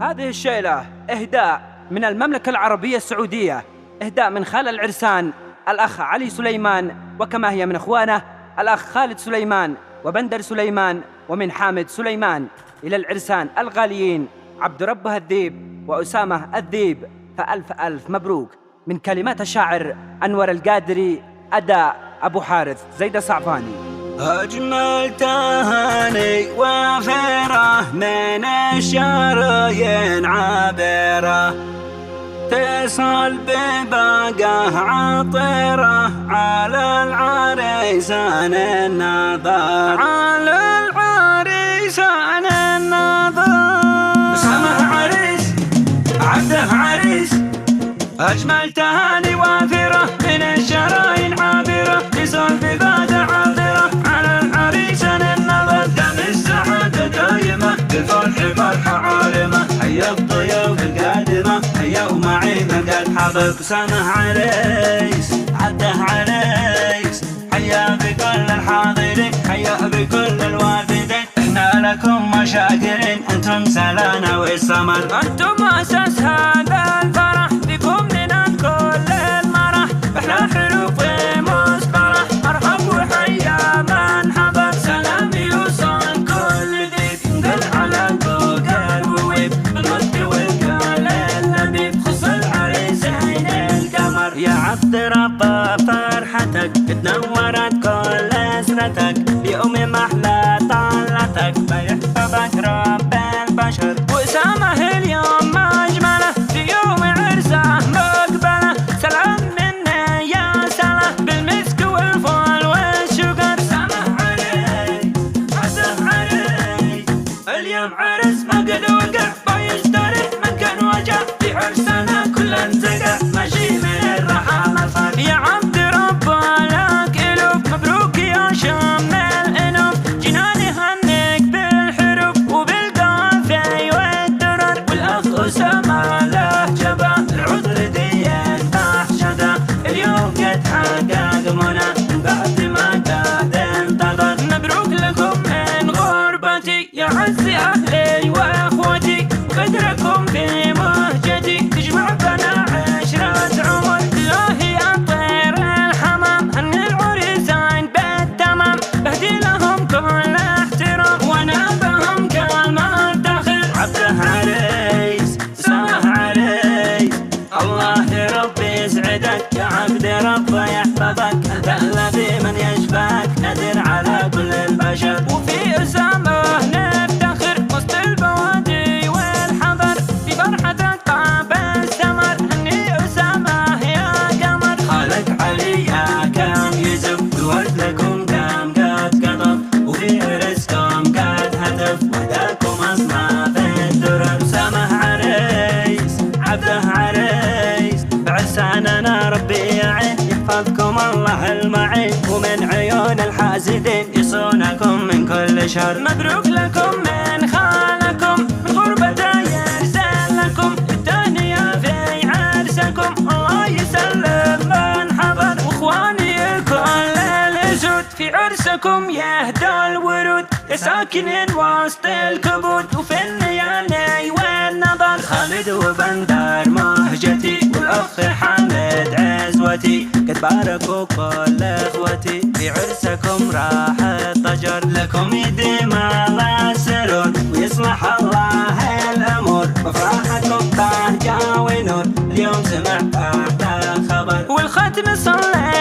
هذه الشيلة إهداء من المملكة العربية السعودية، إهداء من خال العرسان الأخ علي سليمان، وكما هي من إخوانه الأخ خالد سليمان وبندر سليمان ومن حامد سليمان، إلى العرسان الغاليين عبد ربه الذيب وأسامة الذيب، فألف ألف مبروك. من كلمات الشاعر أنور القادري، أداء أبو حارث زيد الصعباني. أجمل تهاني وافرة من الشرايين عابرة، تصل بباقة عطرة على العريسان النظر، على العريسان النظر. أسامة عريس عبده عريس، أجمل تهاني وافرة من الشرايين عابرة، تصل بباقة عطرة على العريسان النظر. دم السعادة دايمة بالفرح فرحة عالمة، حيا الضيوف القادمة حيا ومعي مقد حضر. أسامة عريس عبده عريس، حيا بكل الحاضرين حيا بكل الوافدين، احنا لكم مشاكرين انتم سلانة والسمر. أنتم أساس هذا الفرح، بكم ننال كل المرح، احنا حلو في مصطلح، مرحب وحيا من حضر. سلام يوصل كل ذيب ينقل على بوق الويب، بالمد والقال اللبيب خص العريسين القمر. يا عبد رب فرحتك اتنورت كل اسرتك، اليوم محلى طلتك بيحفظك رب البشر. وأسامة اليوم ما أجمله، في يوم عرسه مقبله، سلام مني يا سلا بالمسك والفول والشقر. أسامة عريس عبده عريس، اليوم عرس ما قد وقع، بيشتري من كان وجع، في عرسنا كل انزقع، ماشي من الرحى مفر. يا عبد رب لك ألوف مبروك يا شم الأنوف، جينا نهنيك بالحروف وبالقافية والدرر. والأخ أسامة له جبا، العذر دي محشدة، اليوم قد حقق منى من بعد ما قد انتظر. مبروك لكم من غربتي يا عز أهلي وأخوتي، وقدركم في مهجتي تجمع بنا عشرة عمر. الله يطير الحمام هن العريسين بالتمام، بهدي لهم كل احترام وانا بهم كلمة داخل. عبده عريس أسامة عريس، الله ربي يسعدك يا عبد ربه يحفظك، انت الذي من يشفاك نذر على كل البشر. وفي أسامة نفتخر وسط البوادي والحضر، في فرحتك طاب الثمر هني أسامة يا قمر. خالك علي كان يزف، الورد لكم كان قد قطف، وفي عرسكم قد هتف، وحدكم أصناف الدرر. أسامة عريس عبده عريس، بعرساننا ربي يعين، يحفظكم الله المعين، ومن عيون الحاسدين يصونكم من كل شر. مبروك لكم من خالكم، من غربته يرسل لكم التهنئة في عرسكم، الله يسلم من حضر. واخواني كل الاسود في عرسكم يهدى الورود، يا ساكنين وسط الكبود وفي الليالي والنظر. خالد وبندر مهجتي، والأخ حامد عزوتي، قد باركوا كل اخوتي، في عرسكم راح الضجر. لكم يديم الله السرور، ويصلح الله الامور، بفرحكم بهجة ونور، اليوم سمعت احلى خبر. والختم صلى